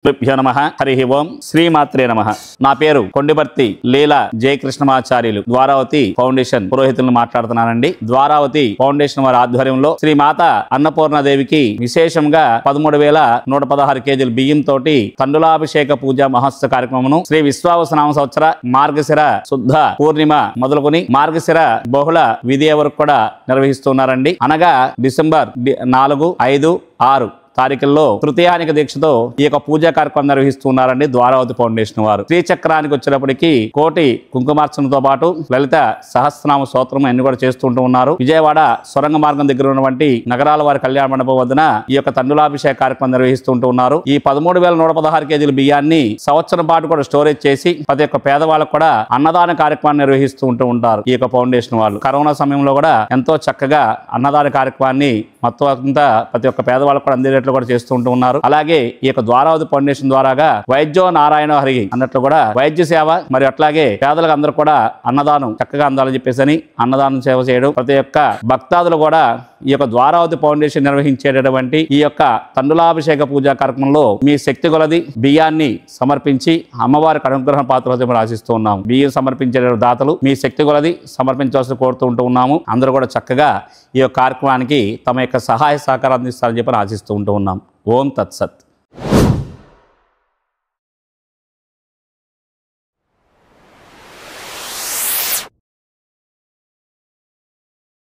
ృభ్యో నమః హరి ఓం శ్రీమాత్రే నమః. నా పేరు కొండిపర్తి లీలా జయకృష్ణమాచార్యులు ద్వారావతి ఫౌండేషన్ పురోహితులను మాట్లాడుతున్నానండి. ద్వారావతి ఫౌండేషన్ వారి ఆధ్వర్యంలో శ్రీ మాత అన్నపూర్ణాదేవికి విశేషంగా 13,116 కేజీల బియ్యం తోటి తండులాభిషేక పూజ మహోత్సవ కార్యక్రమం శ్రీ విశ్వావసనామ సంవత్సర మార్గశిర శుద్ధ పూర్ణిమ మొదలుకొని మార్గశిర బహుళ విధియ వరకు కూడా నిర్వహిస్తున్నారండి. అనగా డిసెంబర్ 4, 5, 6 తారీఖుల్లో తృతీయానిక దీక్షతో ఈ యొక్క పూజా కార్యక్రమం నిర్వహిస్తున్నారండి ద్వారావతి ఫౌండేషన్ వారు. శ్రీచక్రానికి వచ్చేటప్పటికి కోటి కుంకుమార్చనతో పాటు లలిత సహస్రనామ స్తోత్రం అన్ని కూడా చేస్తుంటూ ఉన్నారు. విజయవాడ సొరంగ మార్గం దగ్గర ఉన్నటువంటి నగరాల వారి కళ్యాణ మండపం వద్దన ఈ యొక్క తండులాభిషేక కార్యక్రమం నిర్వహిస్తుంటూ ఉన్నారు. ఈ 13,116 కేజీల బియ్యాన్ని సంవత్సరం పాటు కూడా స్టోరేజ్ చేసి ప్రతి ఒక్క పేదవాళ్ళకు కూడా అన్నదాన కార్యక్రమాన్ని నిర్వహిస్తూ ఉంటారు. ఈ యొక్క ఫౌండేషన్ వాళ్ళు కరోనా సమయంలో కూడా ఎంతో చక్కగా అన్నదాన కార్యక్రమాన్ని మొత్తం అంతా ప్రతి ఒక్క పేదవాళ్ళకు కూడా అందేటట్లు కూడా చేస్తూ ఉన్నారు. అలాగే ఈ యొక్క ద్వారావతి ఫౌండేషన్ ద్వారాగా వైద్యో నారాయణ హరి అన్నట్లు కూడా వైద్య సేవ మరియు అట్లాగే పేదలకు అందరూ కూడా అన్నదానం చక్కగా అందాలని చెప్పేసి అన్నదానం సేవ చేయడం, ప్రతి ఒక్క భక్తాదులు కూడా ఈ యొక్క ద్వారావతి ఫౌండేషన్ నిర్వహించేటటువంటి ఈ యొక్క తండులాభిషేక పూజా కార్యక్రమంలో మీ శక్తి కొలది బియ్యాన్ని సమర్పించి అమ్మవారికి అనుగ్రహం పాత్ర ఆశిస్తూ ఉన్నాము. బియ్యం సమర్పించే దాతలు మీ శక్తి కొలది సమర్పించవలసి కోరుతూ ఉన్నాము. అందరూ కూడా చక్కగా ఈ యొక్క కార్యక్రమానికి తమ యొక్క సహాయ సహకారం అందిస్తారని చెప్పి ఆశిస్తూ ఉన్నాం. ఓం తత్సత్.